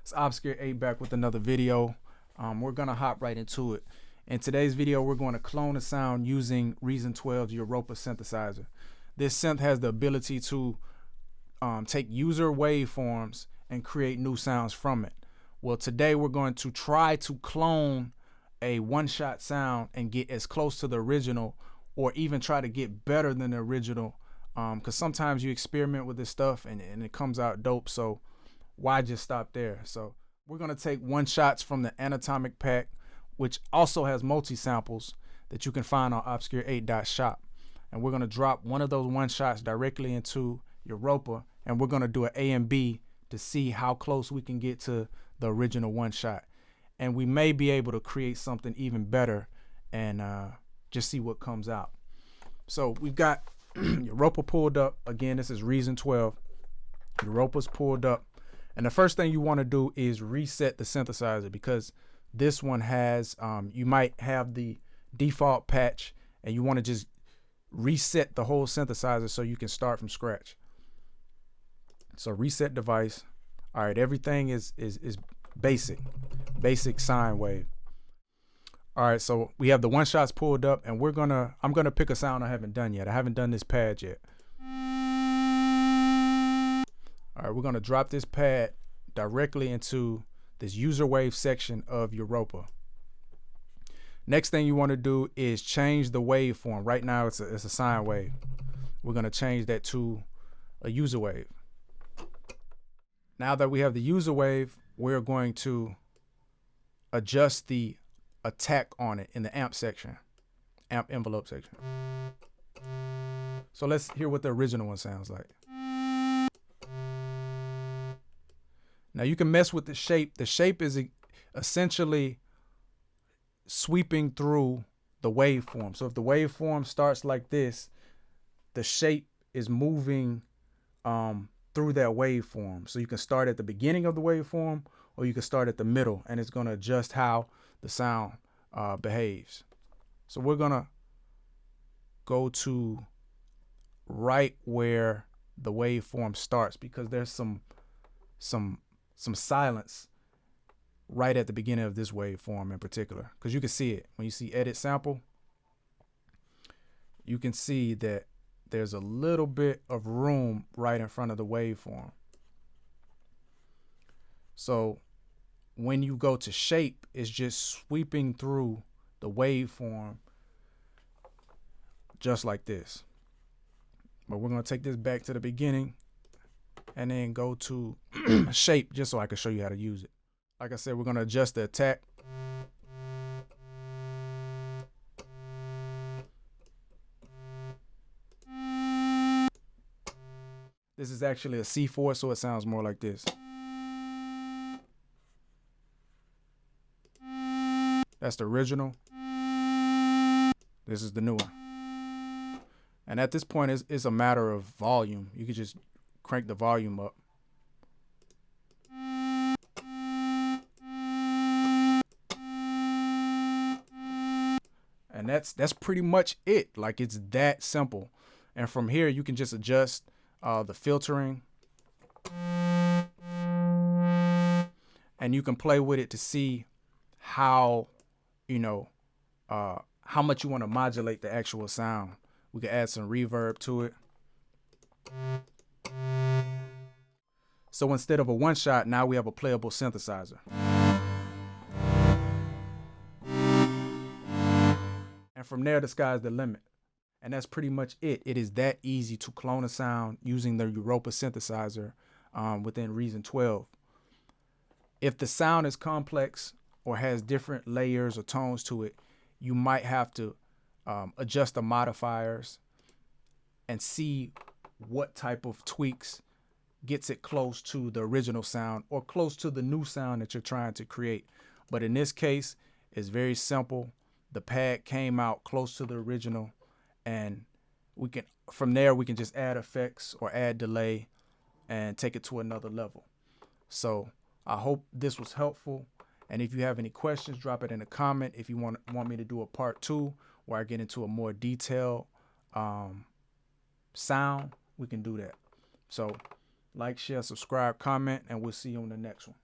It's Obscure8 back with another video. We're gonna hop right into it. In today's video, we're going to clone a sound using Reason 12's EUROPA synthesizer. This synth has the ability to take user waveforms and create new sounds from it. Well, today we're going to try to clone a one-shot sound and get as close to the original, or even try to get better than the original, because sometimes you experiment with this stuff and it comes out dope, so why just stop there? So we're going to take one-shots from the ANVIIOMIC pack, which also has multi-samples that you can find on obscure8.shop, and we're going to drop one of those one-shots directly into EUROPA, and we're going to do an A and B to see how close we can get to the original one-shot, and we may be able to create something even better and just see what comes out. So we've got EUROPA pulled up. Again, this is Reason 12. EUROPA's pulled up, and the first thing you want to do is reset the synthesizer, because this one has you might have the default patch and you want to just reset the whole synthesizer so you can start from scratch. So reset device. All right, everything is basic sine wave. All right, so we have the one shots pulled up, and I'm gonna pick a sound I haven't done yet. I haven't done this pad yet. All right, we're gonna drop this pad directly into this user wave section of EUROPA. Next thing you want to do is change the waveform. Right now it's a sine wave. We're gonna change that to a user wave. Now that we have the user wave, we're going to adjust the attack on it in the amp section, amp envelope section. So let's hear what the original one sounds like. Now you can mess with the shape. The shape is essentially sweeping through the waveform. So if the waveform starts like this, the shape is moving through that waveform. So you can start at the beginning of the waveform, or you can start at the middle, and it's going to adjust how the sound behaves. So we're going to go to right where the waveform starts, because there's some silence right at the beginning of this waveform in particular, because you can see it when you see edit sample. You can see that there's a little bit of room right in front of the waveform. So when you go to shape, it's just sweeping through the waveform just like this. But we're going to take this back to the beginning and then go to shape, just so I can show you how to use it. Like I said, we're going to adjust the attack. This is actually a C4, so it sounds more like this. That's the original. This is the new one. And at this point, it's a matter of volume. You can just crank the volume up. And that's pretty much it. Like, it's that simple. And from here, you can just adjust the filtering, and you can play with it to see how, how much you want to modulate the actual sound. We can add some reverb to it. So instead of a one shot, now we have a playable synthesizer. And from there, the sky's the limit. And that's pretty much it. It is that easy to clone a sound using the EUROPA synthesizer within Reason 12. If the sound is complex or has different layers or tones to it, you might have to adjust the modifiers and see what type of tweaks gets it close to the original sound or close to the new sound that you're trying to create. But in this case, it's very simple. The pad came out close to the original, and from there we can just add effects or add delay and take it to another level. So I hope this was helpful, and if you have any questions, drop it in a comment. If you want me to do a part 2 where I get into a more detailed sound, we can do that. So like, share, subscribe, comment, and we'll see you on the next one.